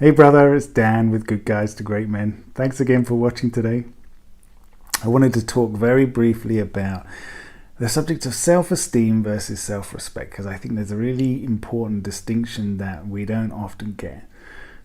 Hey brother, it's Dan with Good Guys to Great Men. Thanks again for watching today. I wanted to talk very briefly about the subject of self-esteem versus self-respect, because I think there's a really important distinction that we don't often get.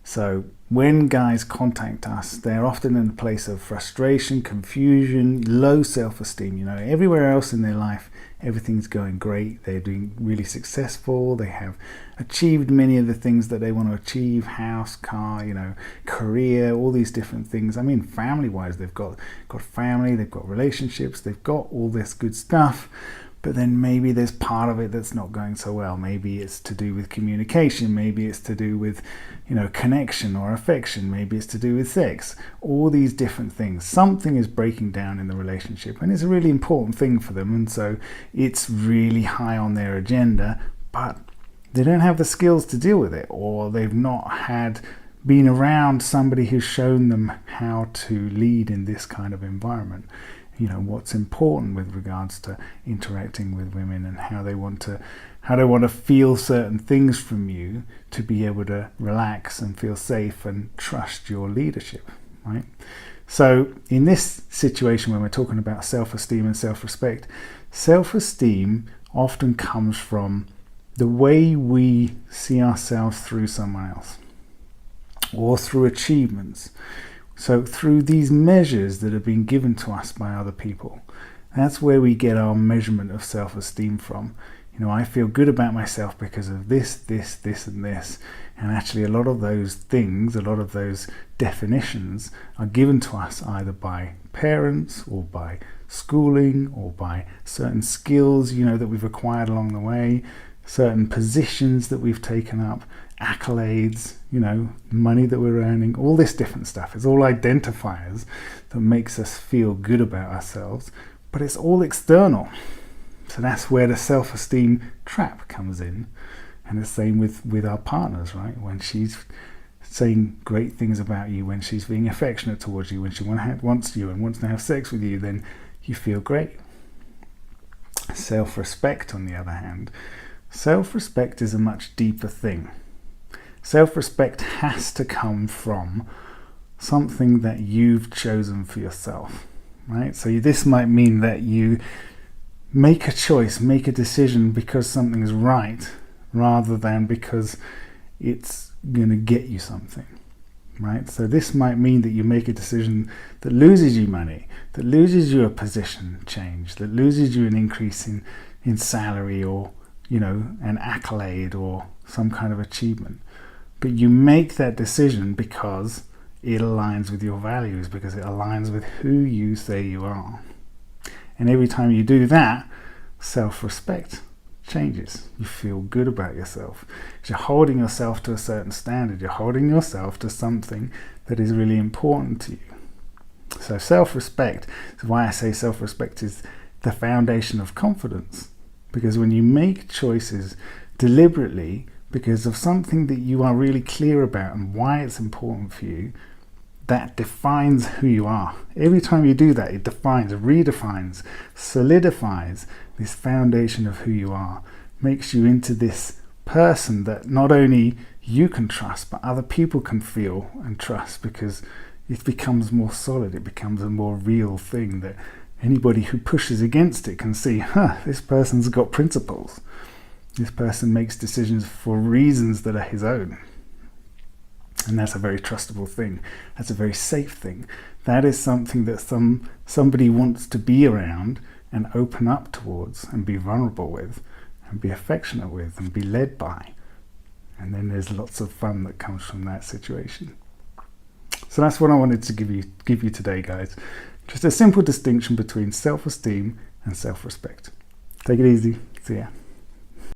So when guys contact us, they're often in a place of frustration, confusion, low self-esteem. Everywhere else in their life, everything's going great. They're doing really successful. They have achieved many of the things that they want to achieve: house, car, career, all these different things. I mean, family-wise, they've got family, they've got relationships, they've got all this good stuff. But then maybe there's part of it that's not going so well. Maybe it's to do with communication. Maybe it's to do with, connection or affection. Maybe it's to do with sex. All these different things. Something is breaking down in the relationship, and it's a really important thing for them. And so it's really high on their agenda, but they don't have the skills to deal with it, or they've not been around somebody who's shown them how to lead in this kind of environment. What's important with regards to interacting with women, and how they want to feel certain things from you to be able to relax and feel safe and trust your leadership, right? So in this situation, when we're talking about self-esteem and self-respect, self-esteem often comes from the way we see ourselves through someone else, or through achievements. So through these measures that have been given to us by other people, that's where we get our measurement of self-esteem from. I feel good about myself because of this, and this. And actually a lot of those things, a lot of those definitions are given to us either by parents or by schooling or by certain skills, that we've acquired along the way, certain positions that we've taken up, accolades, money that we're earning, all this different stuff. It's all identifiers that makes us feel good about ourselves, but it's all external. So that's where the self-esteem trap comes in. And the same with our partners, right? When she's saying great things about you, when she's being affectionate towards you, when she wants you and wants to have sex with you, then you feel great. Self-respect, on the other hand, self-respect is a much deeper thing. Self-respect has to come from something that you've chosen for yourself, right? So this might mean that you make a choice, make a decision because something's right, rather than because it's going to get you something, right? So this might mean that you make a decision that loses you money, that loses you a position change, that loses you an increase in salary, or an accolade or some kind of achievement. But you make that decision because it aligns with your values, because it aligns with who you say you are. And every time you do that, self-respect changes. You feel good about yourself. You're holding yourself to a certain standard. You're holding yourself to something that is really important to you. So self-respect is why I say self-respect is the foundation of confidence. Because when you make choices deliberately because of something that you are really clear about and why it's important for you, that defines who you are. Every time you do that, it defines, redefines, solidifies this foundation of who you are, makes you into this person that not only you can trust, but other people can feel and trust, because it becomes more solid. It becomes a more real thing that anybody who pushes against it can see, this person's got principles. This person makes decisions for reasons that are his own. And that's a very trustable thing. That's a very safe thing. That is something that somebody wants to be around and open up towards and be vulnerable with and be affectionate with and be led by. And then there's lots of fun that comes from that situation. So that's what I wanted to give you today, guys. Just a simple distinction between self-esteem and self-respect. Take it easy. See ya.